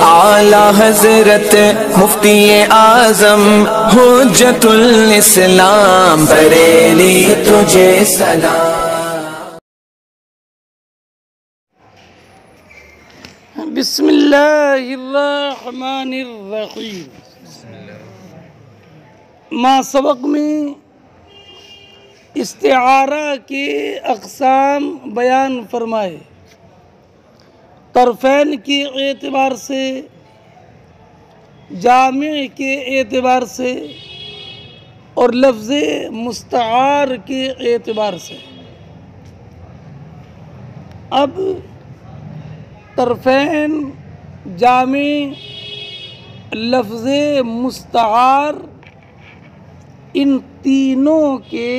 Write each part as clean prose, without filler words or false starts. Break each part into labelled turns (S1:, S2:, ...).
S1: اعلی حضرت مفتی اعظم حجت الاسلام بریلی تجھے سلام۔
S2: بسم اللہ الرحمن الرحیم۔ ما سبق میں استعارہ کے اقسام بیان فرمائے، طرفین کے اعتبار سے، جامع کے اعتبار سے اور لفظ مستعار کے اعتبار سے۔ اب طرفین، جامع، لفظ مستعار، ان تینوں کے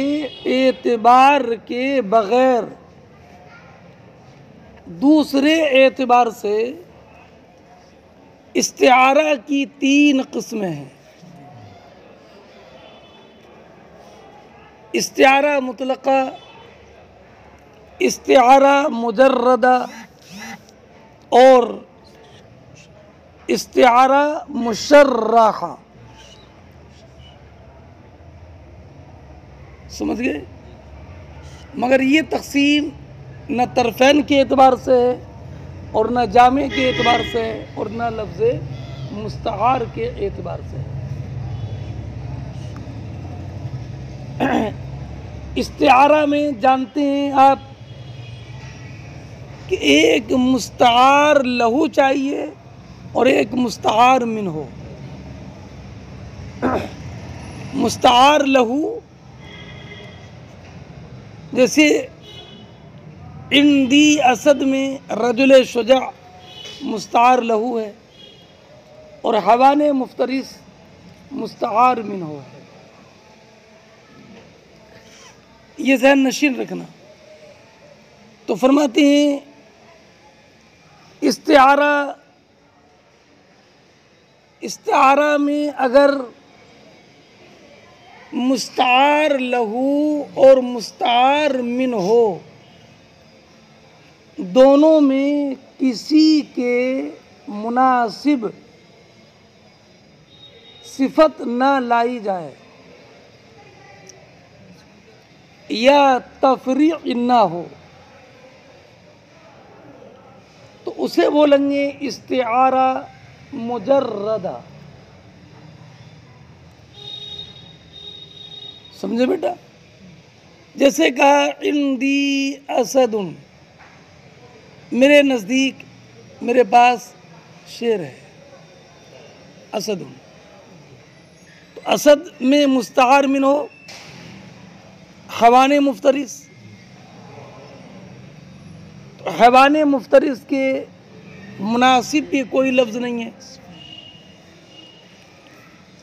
S2: اعتبار کے بغیر دوسرے اعتبار سے استعارہ کی تین قسمیں ہیں۔ استعارہ مطلقہ، استعارہ مجردہ اور استعارہ مشرحہ۔ سمجھ گئے؟ مگر یہ تقسیم نہ طرفین کے اعتبار سے ہے اور نہ جامع کے اعتبار سے ہے اور نہ لفظ مستعار کے اعتبار سے ہے۔ استعارہ میں جانتے ہیں آپ کہ ایک مستعار لہو چاہیے اور ایک مستعار من ہو۔ مستعار لہو جیسے عندی اسد میں رجل شجاع مستعار لہو ہے اور حیوان مفترس مستعار من ہو ہے۔ یہ ذہن نشین رکھنا۔ تو فرماتے ہیں استعارہ میں اگر مستعار لہو اور مستعار من ہو، دونوں میں کسی کے مناسب صفت نہ لائی جائے یا تفریع نہ ہو تو اسے بولیں گے استعارہ مجردہ۔ سمجھے بیٹا؟ جیسے کہا عندی اسد، میرے نزدیک، میرے پاس شیر ہے، اسد۔ تو اسد میں مستعار من ہو، حیوان مفترس، تو حیوان مفترس کے مناسب بھی کوئی لفظ نہیں ہے،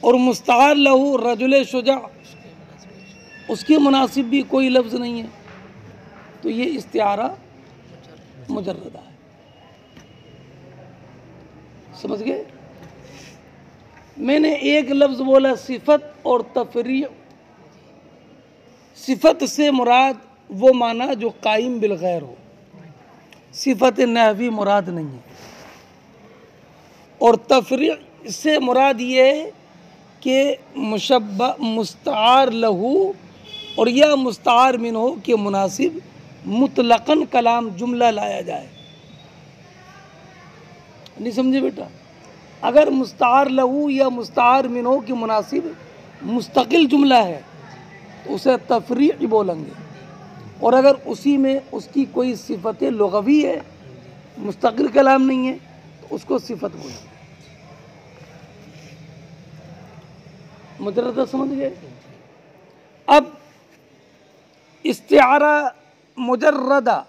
S2: اور مستعار لہو رجل شجاع، اس کے مناسب بھی کوئی لفظ نہیں ہے، تو یہ استعارہ مجردہ ہے۔ سمجھ گئے؟ میں نے ایک لفظ بولا صفت اور تفریع۔ صفت سے مراد وہ معنی جو قائم بالغیر ہو، صفت نحوی مراد نہیں ہے، اور تفریع سے مراد یہ ہے کہ مشبہ مستعار لہو اور یا مستعار من ہو کے مناسب مطلقاً کلام جملہ لایا جائے۔ نہیں سمجھے بیٹا؟ اگر مستعار لہو یا مستعار من ہو کے مناسب مستقل جملہ ہے تو اسے تفریع بولیں گے، اور اگر اسی میں اس کی کوئی صفت لغوی ہے، مستقل کلام نہیں ہے، تو اس کو صفت بولیں گے۔ مجردہ سمجھ گئے؟ اب استعارہ مجردہ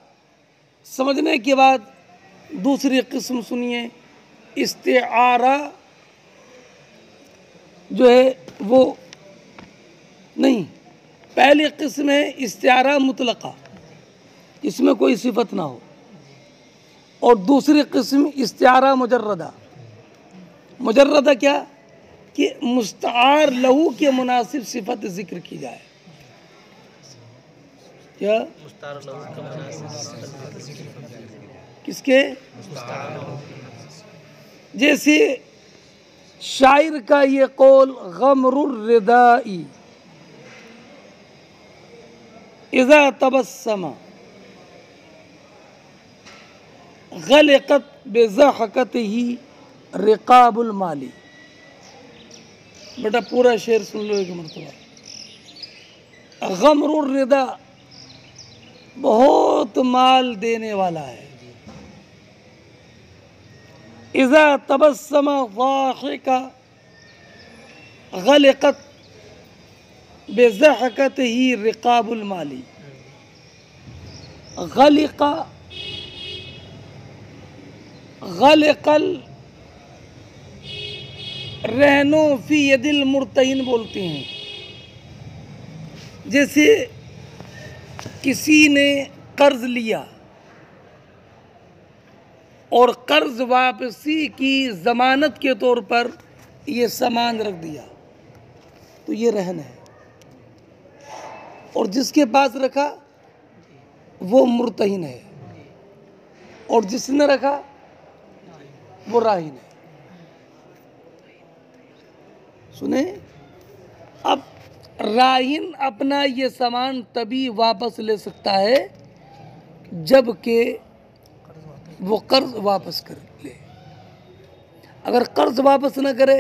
S2: سمجھنے کے بعد دوسری قسم سنیے۔ استعارہ جو ہے وہ نہیں، پہلی قسم ہے استعارہ مطلقہ، اس میں کوئی صفت نہ ہو، اور دوسری قسم استعارہ مجردہ۔ مجردہ کیا؟ کہ مستعار لہو کے مناسب صفت ذکر کی جائے۔ کیا؟ کس کے؟ جیسے شاعر کا یہ قول غمر الردائی اذا تبسم غلقت بضحکتہ رقاب المالی. بیٹا پورا شعر سن لو ایک مرتبہ. غمر الردا بہت مال دینے والا ہے. اذا تبسم ضاحکا غلقت بضحکتہ رقاب المالی. غلق الرہن فی ید المرتہن بولتے ہیں. جیسے کسی نے قرض لیا اور قرض واپسی کی ضمانت کے طور پر یہ سامان رکھ دیا تو یہ رہن ہے. اور جس کے پاس رکھا وہ مرتہن ہے اور جس نے رکھا وہ راہن ہے. سنیں, اب راہن اپنا یہ سامان تبھی واپس لے سکتا ہے جب کہ وہ قرض واپس کر لے. اگر قرض واپس نہ کرے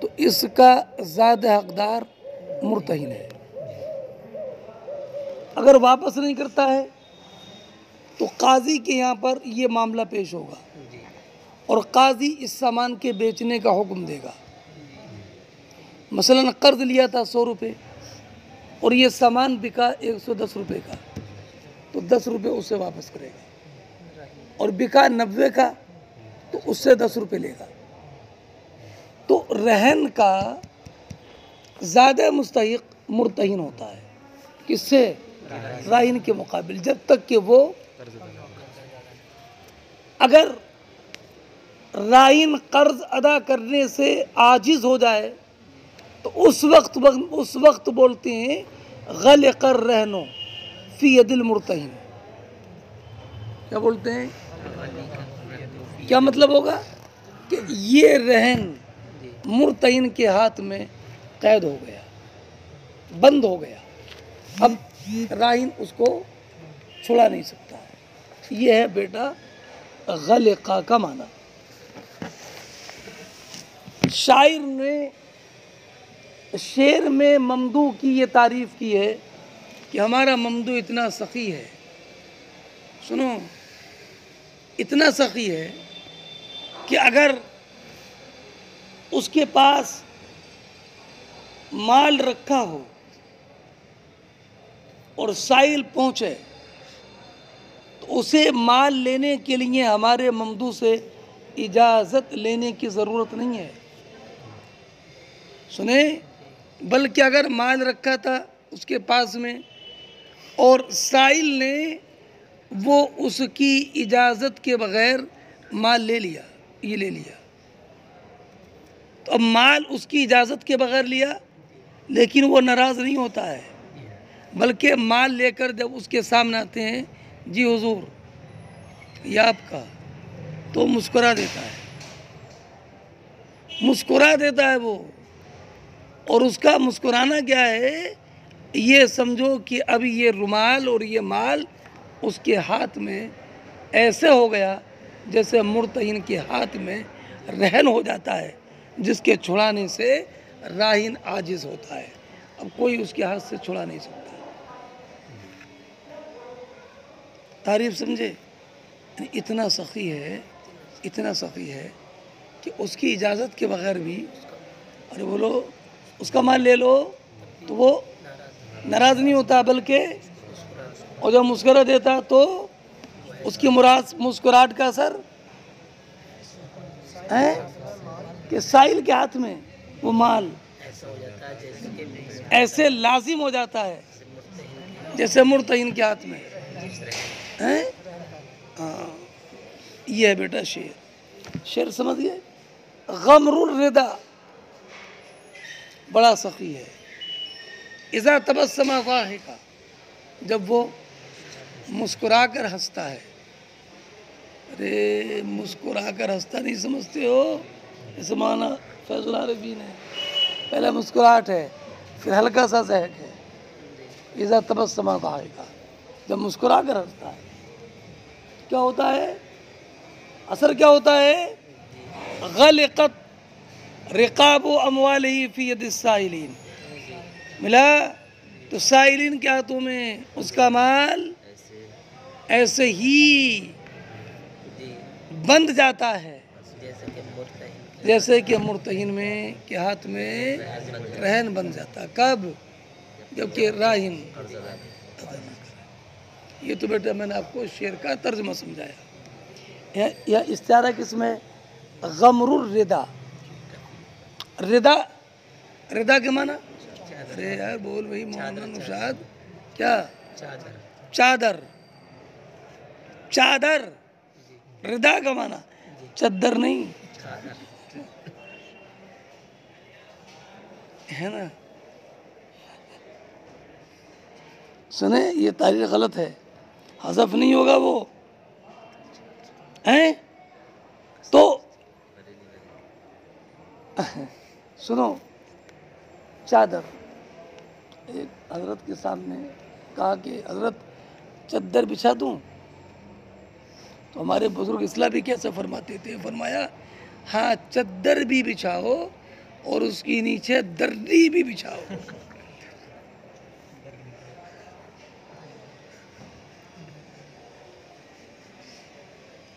S2: تو اس کا زیادہ حقدار مرتہن ہے. اگر واپس نہیں کرتا ہے تو قاضی کے یہاں پر یہ معاملہ پیش ہوگا اور قاضی اس سامان کے بیچنے کا حکم دے گا. مثلا قرض لیا تھا 100 روپے اور یہ سامان بکا 110 روپے کا تو 10 روپے اس سے واپس کرے گا. اور بکا 90 کا تو اس سے 10 روپے لے گا. تو رہن کا زیادہ مستحق مرتہن ہوتا ہے کس سے؟ راہن کے مقابل, جب تک کہ وہ اگر راہن قرض ادا کرنے سے عاجز ہو جائے تو اس وقت بولتے ہیں غلق الرہن فی ید المرتہن. کیا بولتے ہیں؟ کیا مطلب ہوگا کہ یہ رہن مرتہن کے ہاتھ میں قید ہو گیا, بند ہو گیا. اب راہن اس کو چھڑا نہیں سکتا ہے. یہ ہے بیٹا غلقہ کا معنی. شاعر نے شعر میں ممدوح کی یہ تعریف کی ہے کہ ہمارا ممدوح اتنا سخی ہے. سنو, اتنا سخی ہے کہ اگر اس کے پاس مال رکھا ہو اور سائل پہنچے تو اسے مال لینے کے لیے ہمارے ممدوح سے اجازت لینے کی ضرورت نہیں ہے. سنیں, بلکہ اگر مال رکھا تھا اس کے پاس میں اور سائل نے وہ اس کی اجازت کے بغیر مال لے لیا تو اب مال اس کی اجازت کے بغیر لیا لیکن وہ ناراض نہیں ہوتا ہے, بلکہ مال لے کر جب اس کے سامنے آتے ہیں جی حضور یہ آپ کا, تو مسکرا دیتا ہے وہ. اور اس کا مسکرانا کیا ہے؟ یہ سمجھو کہ اب یہ رومال اور یہ مال اس کے ہاتھ میں ایسے ہو گیا جیسے مرتہن کے ہاتھ میں رہن ہو جاتا ہے جس کے چھڑانے سے راہن عاجز ہوتا ہے. اب کوئی اس کے ہاتھ سے چھڑا نہیں سکتا. تعریف سمجھے؟ اتنا سخی ہے کہ اس کی اجازت کے بغیر بھی ارے بولو اس کا مال لے لو تو وہ ناراض نہیں ہوتا, بلکہ اور جب مسکرا دیتا تو اس کی مسکراہٹ کا اثر ہے کہ سائل کے ہاتھ میں وہ مال ایسے لازم ہو جاتا ہے جیسے مرتہن کے ہاتھ میں. یہ ہے بیٹا شعر سمجھ گئے؟ غمر الردا بڑا سخی ہے. اذا تبسم ضاحکا, جب وہ مسکرا کر ہنستا ہے. ارے مسکرا کر ہنستا نہیں سمجھتے ہو، اس معنی فیض العارفین ہے. پہلے مسکراہٹ ہے، پھر ہلکا سا ضحک ہے. اذا تبسم ضاحکا، جب مسکرا کر ہنستا ہے کیا ہوتا ہے؟ اثر کیا ہوتا ہے؟ غلقت رقاب اموالہ فی ید السائلین، ملا تو سائلین کے ہاتھوں میں اس کا مال ایسے ہی بند جاتا ہے جیسے کہ مرتہن میں کے ہاتھ میں رہن بن جاتا. کب؟ جبکہ راہن. یہ تو بیٹا میں نے آپ کو شعر کا ترجمہ سمجھایا. یا استعارہ کس میں؟ غمر الردا. ردا کے معنی؟ ارے یار بول بھائی مولانا نشاد. کیا؟ چادر. چادر ردا کا معنی چادر نہیں ہے نا. سنیں یہ تاریخ غلط ہے، حذف نہیں ہوگا وہ ہیں. تو سنو، چادر. ایک حضرت کے سامنے کہا کہ حضرت چادر بچھا دوں؟ تو ہمارے بزرگ اصلاح بھی کیسے فرماتے تھے؟ فرمایا ہاں چادر بھی بچھاؤ اور اس کی نیچے دردی بھی بچھاؤ.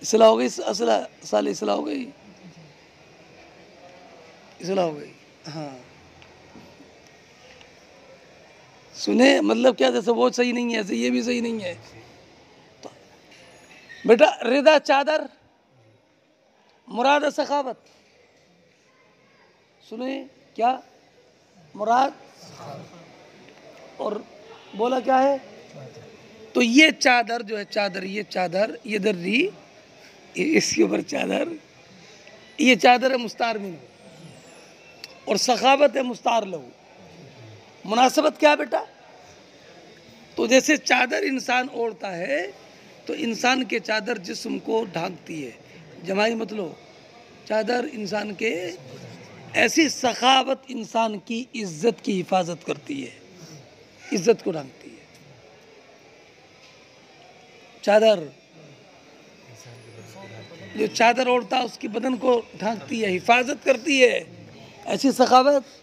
S2: اصلاح ہو گئی، سال اصلاح ہو گئی، اصلاح ہو گئی. ہاں سنیں مطلب کیا، جیسے وہ صحیح نہیں ہے ایسے یہ بھی صحیح نہیں ہے. تو بیٹا ردا چادر، مراد سخاوت. سنیں کیا مراد؟ اور بولا کیا ہے؟ تو یہ چادر جو ہے، چادر، یہ چادر، یہ دری، اس کے اوپر چادر، یہ چادر ہے مستعار منہ، اور سخاوت ہے مستعار لہو. مناسبت کیا بیٹا؟ تو جیسے چادر انسان اوڑھتا ہے تو انسان کے چادر جسم کو ڈھانکتی ہے. جماعی مطلب چادر انسان کے، ایسی سخاوت انسان کی عزت کی حفاظت کرتی ہے، عزت کو ڈھانکتی ہے. چادر جو چادر اوڑھتا ہے اس کی بدن کو ڈھانکتی ہے، حفاظت کرتی ہے. ایسی سخاوت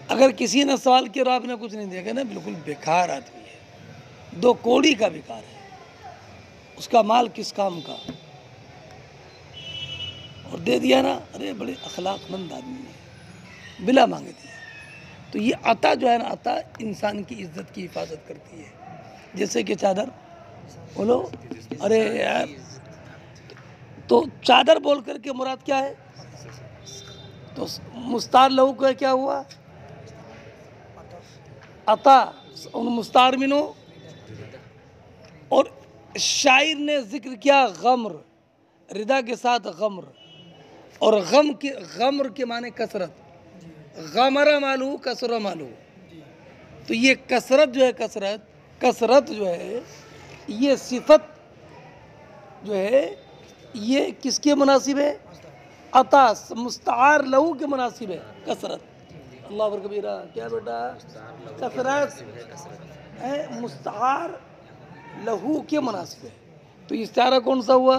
S2: اگر کسی نے سوال کیا اور آپ نے کچھ نہیں دیکھا نا، بالکل بیکار آدمی ہے، 2 کوڑی کا بیکار ہے، اس کا مال کس کام کا، اور دے دیا نا، ارے بڑے اخلاق مند آدمی ہے، بلا مانگے دیا. تو یہ عطا جو ہے نا، عطا انسان کی عزت کی حفاظت کرتی ہے. جیسے کہ چادر بولو، ارے یار، تو چادر بول کر کے مراد کیا ہے؟ تو مستعار لہو کا کیا ہوا؟ عطا، مستعار منو. اور شاعر نے ذکر کیا غمر، ردا کے ساتھ غمر، اور غمر کے معنی کثرت. غمر مالو کثر مالو. تو یہ کثرت جو ہے، کثرت جو ہے، یہ صفت جو ہے یہ کس کے مناسب ہے؟ عطا، مستعار لہو کے مناسب ہے کثرت. اللہ اکبر کبیرہ. کیا بیٹا؟ کثرت ہے، مستعار لہو کے مناسب ہے. تو استعارہ کون سا ہوا؟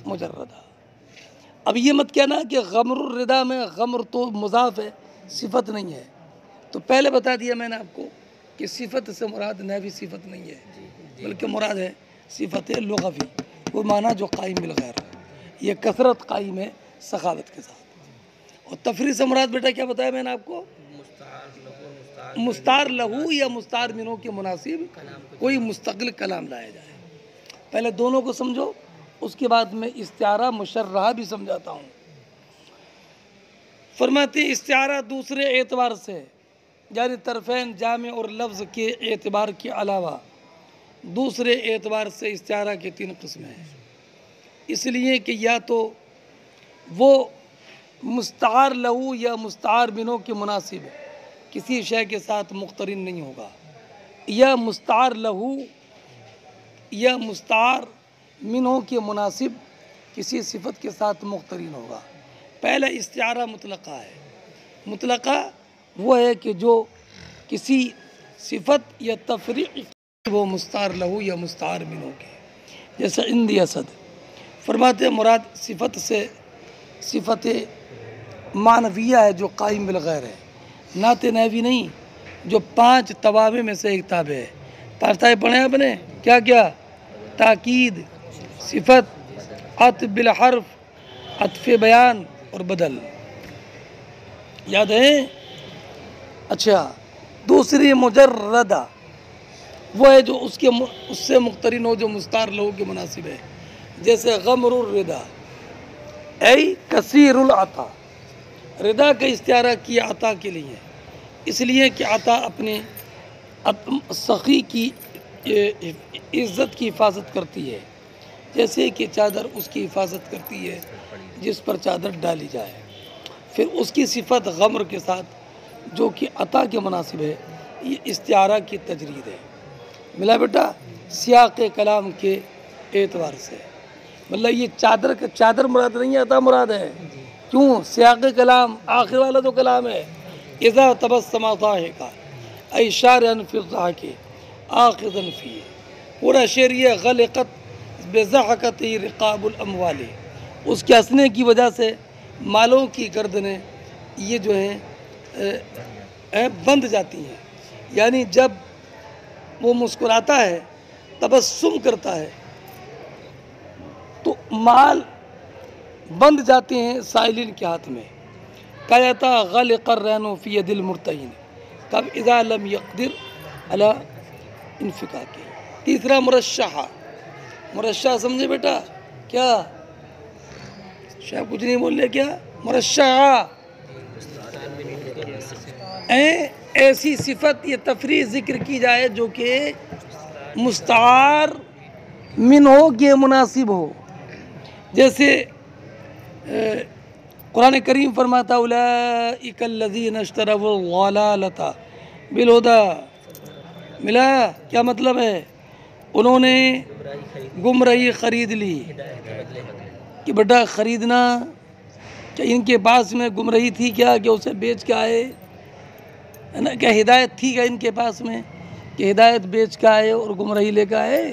S2: مجردہ. اب یہ مت کہنا کہ غمر الردا میں غمر تو مضاف ہے، صفت نہیں ہے. تو پہلے بتا دیا میں نے آپ کو کہ صفت سے مراد نحوی صفت نہیں ہے، بلکہ مراد ہے صفت لغوی، وہ معنی جو قائم بالغیر ہے. یہ کثرت قائم ہے سخاوت کے ساتھ. اور تفریح سے مراد بیٹا کیا بتایا میں نے آپ کو؟ مستعار لہو یا مستعار منو کے مناسب کوئی مستقل کلام لایا جائے. پہلے دونوں کو سمجھو، اس کے بعد میں استعارہ مشرحہ بھی سمجھاتا ہوں. فرماتے ہیں استعارہ دوسرے اعتبار سے، یعنی طرفین جامع اور لفظ کے اعتبار کے علاوہ دوسرے اعتبار سے استعارہ کے 3 قسمیں ہیں. اس لیے کہ یا تو وہ مستعار لہو یا مستعار منو کے مناسب کسی شے کے ساتھ مقترن نہیں ہوگا، یا مستعار لہو یا مستعار منہوں کے مناسب کسی صفت کے ساتھ مقترن ہوگا۔ پہلا استعارہ مطلقہ ہے۔ مطلقہ وہ ہے کہ جو کسی صفت یا تفریق وہ مستعار لہو یا مستعار منہوں کے، جیسے عندی اسد فرماتے ہیں مراد صفت سے صفت معنویہ ہے جو قائم بالغیر ہے، نعت نحوی نہیں، جو 5 توابع میں سے ایک تابع ہے۔ 5 تابع پڑھیں آپ نے، کیا کیا؟ تاکید، صفت، عطف بالحرف، عطف بیان اور بدل، یاد ہے؟ اچھا، دوسری مجردہ وہ ہے جو اس سے مقترن ہو جو مستعار لہو کے مناسب ہے، جیسے غمر الردا ای کثیر العطا، ردا کا استعارہ کیا عطا کے لیے، اس لیے کہ عطا اپنے سخی کی عزت کی حفاظت کرتی ہے، جیسے کہ چادر اس کی حفاظت کرتی ہے جس پر چادر ڈالی جائے۔ پھر اس کی صفت غمر کے ساتھ جو کہ عطا کے مناسب ہے، یہ استعارہ کی تجرید ہے۔ ملا بیٹا؟ سیاق کلام کے اعتبار سے مطلب یہ چادر مراد نہیں ہے، عطا مراد ہے۔ کیوں؟ سیاق کلام آخر والا تو کلام ہے، اذا تبسم ضاحکا ای شارعا فی الضحک آخذا فیہ، پورا شعر یہ غلقت بضحکت رقاب الاموال، اس کے ہنسنے کی وجہ سے مالوں کی گردنیں یہ جو ہیں بند جاتی ہیں، یعنی جب وہ مسکراتا ہے، تبسم کرتا ہے تو مال بند جاتے ہیں سائلین کے ہاتھ میں۔ کایتا غلق الرین فی ید المرتہین، کب اذا لم یقدر علی انفقاک۔ تیسرا مرشحہ، مرشح سمجھے بیٹا؟ کیا شاید کچھ نہیں بول لے؟ کیا مرشحہ؟ ایسی صفت یا تفریح ذکر کی جائے جو کہ مستعار منہوں کے مناسب ہو، جیسے قرآن کریم فرماتا اولئک الذین اشتروا الضلالۃ بالہدی، ملا؟ کیا مطلب ہے؟ انہوں نے گمراہی خرید لی۔ کہ بیٹا خریدنا، کیا ان کے پاس میں گمراہی تھی کیا کہ اسے بیچ کے آئے؟ ہے نا؟ کیا ہدایت تھی کیا ان کے پاس میں کہ ہدایت بیچ کے آئے اور گمراہی لے کے آئے؟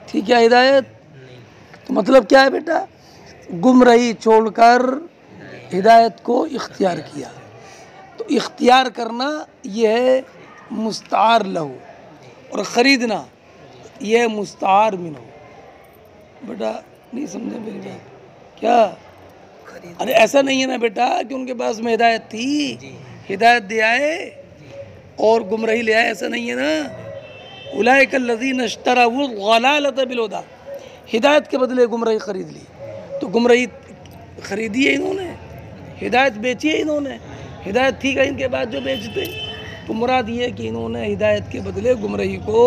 S2: تھی کیا ہدایت؟ تو مطلب کیا ہے بیٹا؟ گمراہی چھوڑ کر ہدایت کو اختیار کیا۔ تو اختیار کرنا یہ ہے مستعار لہو، اور خریدنا یہ ہے مستعار منہو۔ بیٹا نہیں سمجھے میری بات؟ کیا؟ ارے ایسا نہیں ہے نا بیٹا کہ ان کے پاس میں ہدایت تھی، ہدایت دے آئے اور گمراہی لے آئے، ایسا نہیں ہے نا۔ اولئک الذین اشتروا الضلالۃ بالہدی، ہدایت کے بدلے گمراہی خرید لی۔ تو گمراہی خریدی ہے انہوں نے، ہدایت بیچی ہے انہوں نے، ہدایت تھی کہ ان کے بعد جو بیچتے۔ تو مراد یہ ہے کہ انہوں نے ہدایت کے بدلے گمراہی کو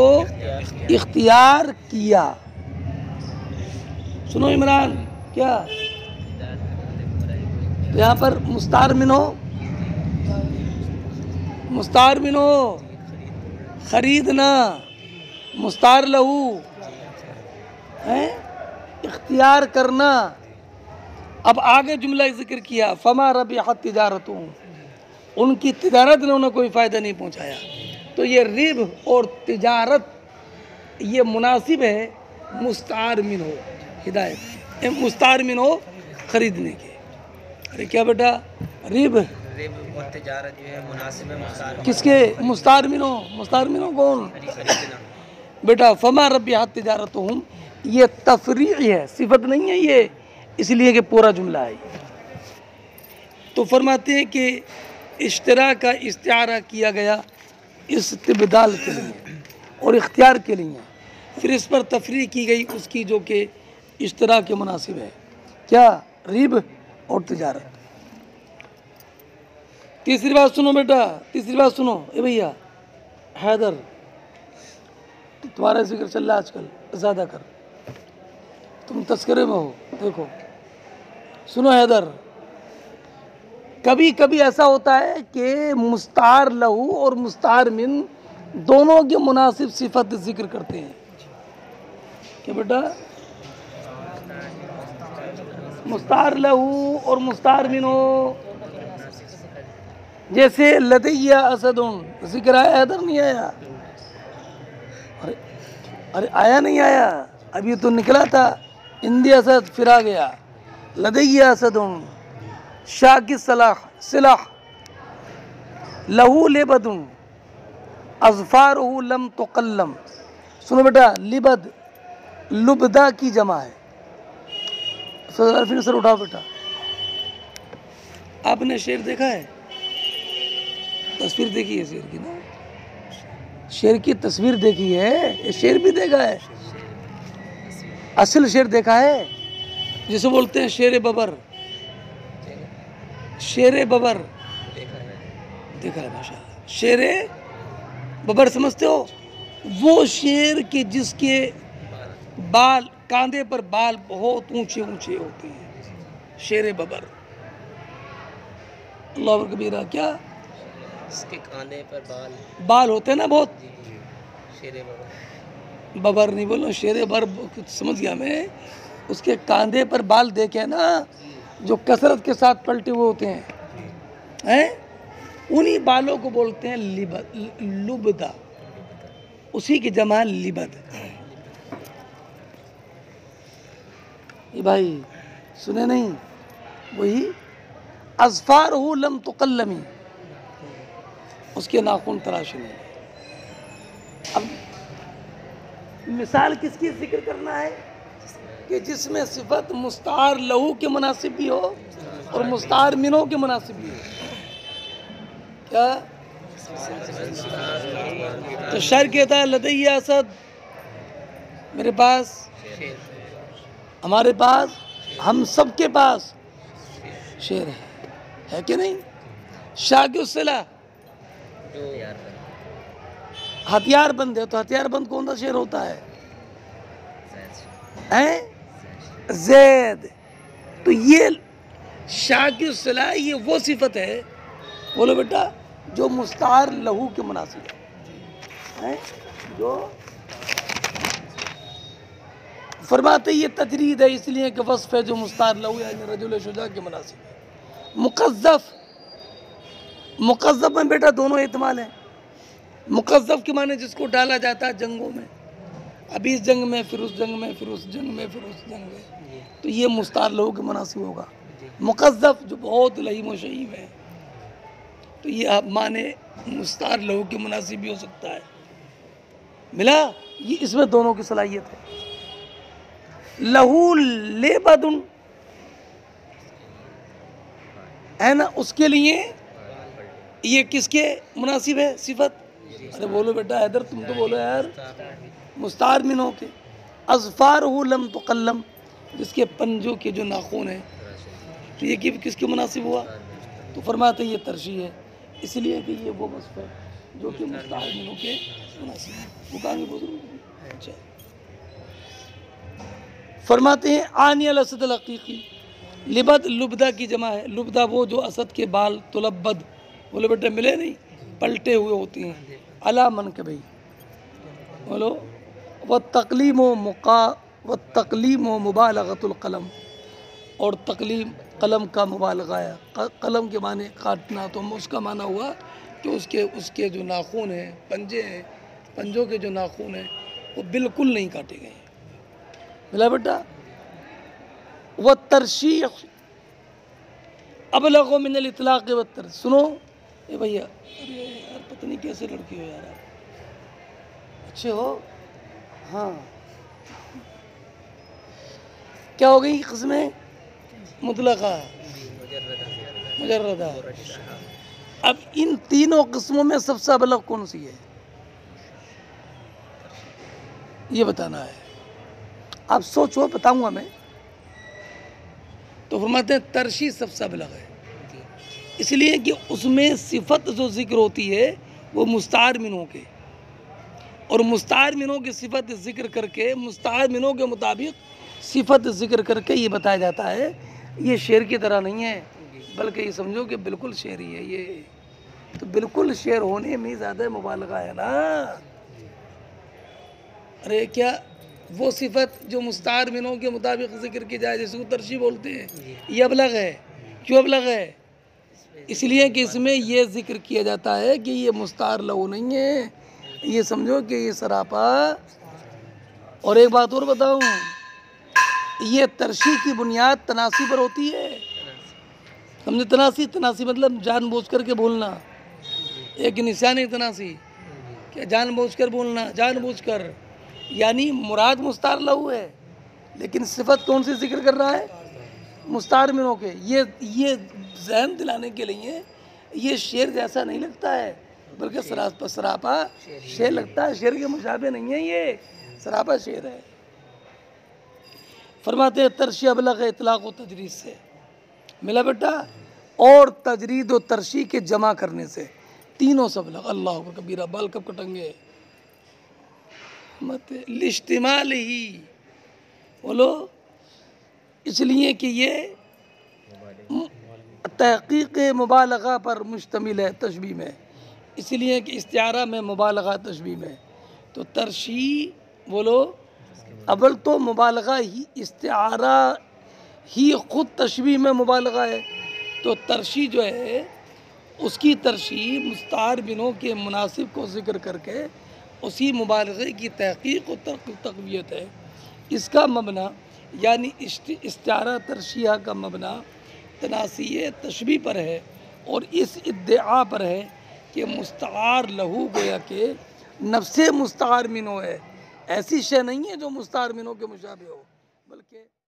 S2: اختیار کیا۔ سنو عمران، کیا یہاں پر مستعار منہو خریدنا، مستعار لہو اختیار کرنا۔ اب آگے جملہ ذکر کیا، فما ربحت تجارتہم، ان کی تجارت نے انہیں کوئی فائدہ نہیں پہنچایا۔ تو یہ ربح اور تجارت یہ مناسب ہے مستعار منہو ہدایت، مستعار منہو خریدنے کے۔ ارے کیا بیٹا؟ ربح
S3: اور تجارت جو ہے مناسب ہے مستعار
S2: کس کے؟ مستعار منہو۔ مستعار منہو کون بیٹا؟ فما ربحت تجارتہم، یہ تفریع ہے، صفت نہیں ہے یہ، اس لیے کہ پورا جملہ ہے۔ تو فرماتے ہیں کہ اشترا کا استعارہ کیا گیا استبدال کے لیے اور اختیار کے لیے، پھر اس پر تفریع کی گئی اس کی جو کہ اشترا کے مناسب ہے، کیا؟ ربح اور تجارت۔ تیسری بات سنو بیٹا، تیسری بات سنو، اے بھیا حیدر، تمہارا ذکر چل رہا ہے آج کل، زیادہ کر، تم تذکرے میں ہو۔ دیکھو سنو حیدر، کبھی کبھی ایسا ہوتا ہے کہ مستعار لہو اور مستعار من دونوں کے مناسب صفت ذکر کرتے ہیں کہ بیٹا مستعار لہو اور مستعار منو. جیسے لدیہ اسدن ذکر آیا ادھر نہیں آیا؟ ارے آیا نہیں آیا؟ ابھی تو نکلا تھا اندی اسد پھر آ گیا. لدیہ اسدن شاکی سلاح لہو لبدن اظفارہ لم تقلم. سنو بیٹا، لبد لبدہ کی جمع ہے. پھر سر اٹھاؤ بیٹا. آپ نے شعر دیکھا ہے؟ تصویر دیکھی ہے شعر کی نا؟ شعر کی تصویر دیکھی ہے؟ یہ شعر بھی دیکھا ہے؟ اصل شعر دیکھا ہے جسے بولتے ہیں شعر ببر؟ شعر ببر دیکھا ہے ماشاءاللہ. شعر ببر سمجھتے ہو؟ وہ شعر کے جس کے بال کاندھے پر بال بہت اونچے اونچے ہوتے ہیں، شعر ببر. اللہ اکبر کبیرہ. کیا
S3: اس کے کاندھے پر
S2: بال ہوتے ہیں نا بہت؟
S3: شیر بابا
S2: ببر نہیں بولو، شعر ببر سمجھ گیا میں. اس کے کاندھے پر بال دیکھے نا جو کثرت کے ساتھ پلٹے ہوئے ہوتے ہیں، انہی بالوں کو بولتے ہیں لبدہ. اسی کی جمع لبد. یہ بھائی سنے نہیں؟ وہی اظفارہ لم تقلمی، اس کے ناخن تراشے نہیں. اب مثال کس کی ذکر کرنا ہے؟ کہ جس میں صفت مستعار لہو کے مناسب بھی ہو اور مستعار منو کے مناسب بھی ہو. کیا تو شاعر کہتا ہے لدیہ اسد، میرے پاس، ہمارے پاس، ہم سب کے پاس شعر ہے کہ نہیں؟ شاکی السلاح ہتھیار بند ہے. تو ہتھیار بند کون سا شعر ہوتا ہے؟ زید. تو یہ شاکی السلاح یہ وہ صفت ہے، بولو بیٹا، جو مستعار لہو کے مناسب ہے. جو فرماتے یہ تجرید ہے اس لیے کہ وصف ہے جو مستعار لہو یعنی رجل شجاع کے مناسب ہے. مقذف، مقذف میں بیٹا دونوں احتمال ہیں. مقذف کے معنی جس کو ڈالا جاتا ہے جنگوں میں، ابھی اس جنگ میں، پھر اس جنگ میں، پھر اس جنگ میں، پھر اس جنگ میں، تو یہ مستعار لہو کے مناسب ہوگا. مقذف جو بہت لئیم و شئیم ہے، تو یہ معنی مستعار لہو کے مناسب بھی ہو سکتا ہے. ملا؟ یہ اس میں دونوں کی صلاحیت ہے. لہو لبدن ہے نا، اس کے لیے یہ کس کے مناسب ہے صفت؟ ارے بولو بیٹا حیدر، تم تو بولو یار. مستعار منو کے. اظفارہ لم تقلم، جس کے پنجوں کے جو ناخن ہیں، تو یہ کس کے مناسب ہوا؟ تو فرماتے یہ ترشیح ہے اس لیے کہ یہ وہ وصف ہے جو کہ مستعار منو کے مناسب ہے. مکان کے بزرگ اچھا فرماتے ہیں آنی الاسد الحقیقی. لبد لبدہ کی جمع ہے. لبدہ وہ جو اسد کے بال تلبد، بولو بیٹا ملے نہیں، پلٹے ہوئے ہوتی ہیں. علی منکبی، بولو. والتقلیم و مبالغۃ القلم، اور تقلیم قلم کا مبالغہ ہے. قلم کے معنی کاٹنا، تو اس کا معنی ہوا کہ اس کے جو ناخن ہیں، پنجے ہیں، پنجوں کے جو ناخن ہیں وہ بالکل نہیں کاٹے گئے. ملا بیٹا. والترشیح ابلغ من الاطلاق والترشیح. سنو اے بھیا، ارے یار پتہ نہیں کیسے لڑکی ہو یار آپ، اچھے ہو؟ ہاں. کیا ہو گئی قسمیں؟ مطلقہ، مجردہ. اب ان تینوں قسموں میں سب سے ابلغ کون سی ہے؟ یہ بتانا ہے. آپ سوچو، بتاؤں گا میں. تو فرماتے ہیں ترشیح سب سے ابلغ ہے، اس لیے کہ اس میں صفت جو ذکر ہوتی ہے وہ مستعار منو کے، اور مستعار منو کی صفت ذکر کر کے، مستعار منو کے مطابق صفت ذکر کر کے یہ بتایا جاتا ہے. یہ شعر کی طرح نہیں ہے، بلکہ یہ سمجھو کہ بالکل شعری ہے. یہ تو بالکل شعر ہونے میں زیادہ مبالغہ ہے نا. ارے کیا وہ صفت جو مستعار منوں کے مطابق ذکر کی جائے جس کو ترشیح بولتے ہیں یہ ابلغ ہے. کیوں ابلغ ہے؟ اس لیے کہ اس میں یہ ذکر کیا جاتا ہے کہ یہ مستعار لہو نہیں ہے، یہ سمجھو کہ یہ سراپا. اور ایک بات اور بتاؤں، یہ ترشیح کی بنیاد تناسی پر ہوتی ہے. سمجھے؟ تناسی مطلب جان بوجھ کر کے بولنا، ایک نشانی تناسی کیا جان بوجھ کر بولنا، جان بوجھ کر، یعنی مراد مستعار لہو ہے لیکن صفت کون سی ذکر کر رہا ہے؟ مستعار منوں کے. یہ ذہن دلانے کے لیے یہ شعر جیسا نہیں لگتا ہے بلکہ سراپا شعر لگتا ہے. شعر کے مشابہ نہیں ہے، یہ سراپا شعر ہے. فرماتے ہیں ترشیح ابلغ اطلاق و تجرید سے ملا بیٹا، اور تجرید و ترشیح کے جمع کرنے سے، تینوں سے ابلغ. اللہ اکبر کبیرہ، بال کب کٹنگے مت لاشتمال ہی بولو، اس لیے کہ یہ تحقیق مبالغہ پر مشتمل ہے تشبیہ میں، اس لیے کہ استعارہ میں مبالغہ تشبیہ میں. تو ترشیح بولو، اول تو مبالغہ ہی، استعارہ ہی خود تشبیہ میں مبالغہ ہے. تو ترشیح جو ہے اس کی ترشیح مستعار منوں کے مناسب کو ذکر کر کے اسی مبالغے کی تحقیق و تقویت ہے. اس کا مبنی یعنی استعارہ ترشیح کا مبنی تناسی تشبیہ پر ہے اور اس ادعا پر ہے کہ مستعار لہو گویا کہ نفس مستعار منوں ہے، ایسی شے نہیں ہے جو مستعار منوں کے مشابہ ہو، بلکہ